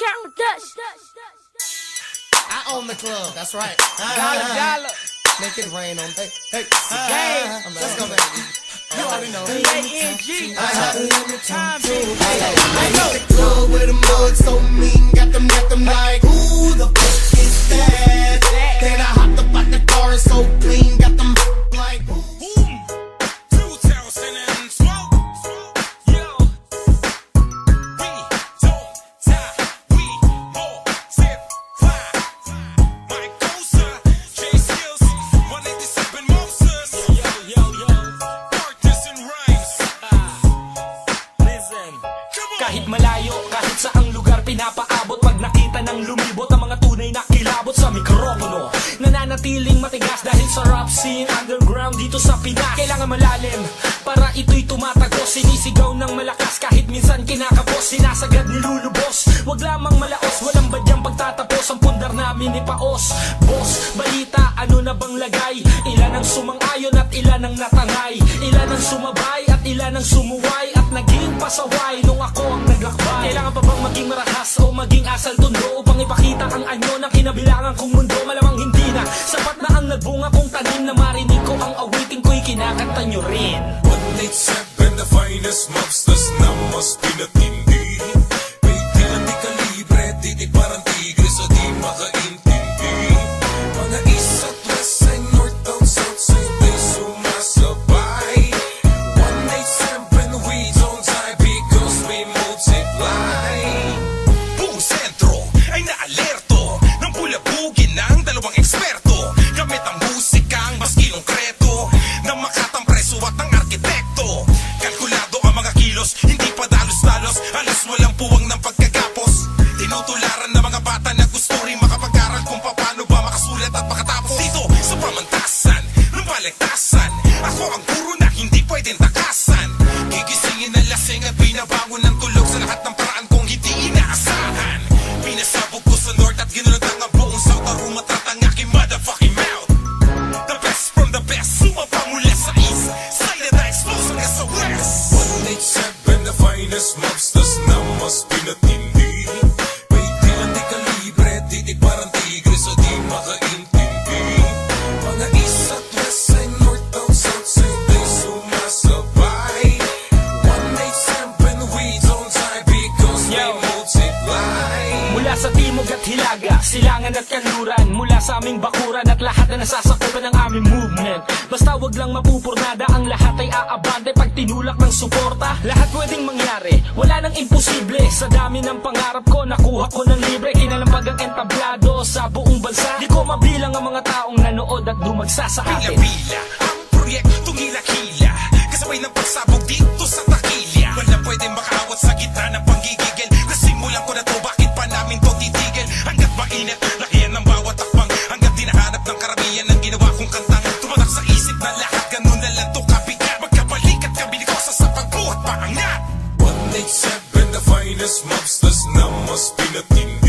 Camera Dutch. I own the club, that's right. Dollar. Make it rain on me. Hey, Let's go, baby. You already know. B-A-N-G. Time I know the club with a mug so mean, got them like, who the fuck is that? Then I hopped up out the car, it's so clean, got them like, who? 2012. Yo, we don't die, we all tip fly. Mike Kosa, Jay Skills, 187 Moses. Yo. Artists and rhymes. Listen. Kahit malayo, kahit saang lugar pinapaabot, pag nakita ng lumibot ang mga tunay na kilabot sa mikropono, nananatiling matigas dahil sa rap scene underground dito sa Pinas. Kailangan malalim para ito'y tumatagos, sinisigaw ng malakas kahit minsan kinakapos, sinasagad nilulubos, wag lamang malaos, walang badyang pagtatapos ang pundar namin ipaos. Boss, balita, ano na bang lagay? Ilan ang sumang-ayon at ilan ang natangay? Ilan ang sumabay at ilan ang sumuway at naging pasaway nung ako ang naglakbay? Kailangan pa bang maging marahas o maging asal tundo upang ipakita ang anyo na kinabilangan kong mundo? Malamang hindi na, sapat na ang nagbunga kong tanim na marinig ko ang awiting ko'y kinakanta nyo rin. 187, the finest mobsters na mas pinatindi. May tilang di kalibre, titig parang tigre sa di makaintindi. Mga east at west side, north down south side, they sumasabay. 187, we don't die because we multiply. Buong sentro ay naalerto ng bulabugin ng dalawang eksperto. Gamit ang musikang mas kinongkreto ng makatang preso at ng arkitekto. Kalkulado ang mga kilos, hindi pa dalos-dalos, alas walang puwang ng pagkakapos. Tinutularan ng mga bata na gusto rin makapag-aral kung paano ba makasulat at makatapos. Dito sa pamantasan ng baligtasan, ako ang guro na hindi pwedeng takasan. Gigisingin ng lasing at binabangon ng tulog sa lahat ng paraan kong hindi inaasahan. Pinasabog ko sa north at ginunod ang buong south, arumatrat ang aking motherfucking mouth. The best from the best, sumapa mula sa east side na expose hanggang sa west. 187, the finest mobsters na mas pinatindi. May tilang di kalibre, titig parang tigre sa di makaintindi. Mga east at west side, north down south side, they sumasabay. 187, we don't die because we multiply. Mula sa timog at hilaga, silangan at kanluran, mula sa aming bakuran at lahat na nasasakupan ng aming movement. Basta wag lang mapupurnada, ang lahat ay aabante pag tinulak ng suporta. Lahat pwedeng mangyari, wala nang imposible. Sa dami ng pangarap ko, nakuha ko ng libre. Kinalampag ang entablado sa buong bansa. Di ko mabilang ang mga taong nanood at dumagsa sa atin. Pila-pila ang proyektong hila-hila, kasabay ng pagsabog dito sa takilya. Wala pwedeng makaawat sa gitna ng panggigigil. Nasimulan ko na to, bakit pa namin to titigil? Hanggat mainit, lakihan ng bawat takbang, hanggat dinahanap ng karamihan ng ginawa kong kantang. Tumatak sa isip na lahat, ganun na lang to kabigat. Magkabalik at kabilikosa sa pagbuhat paangat. 187, the finest mobsters na mas pinatindi.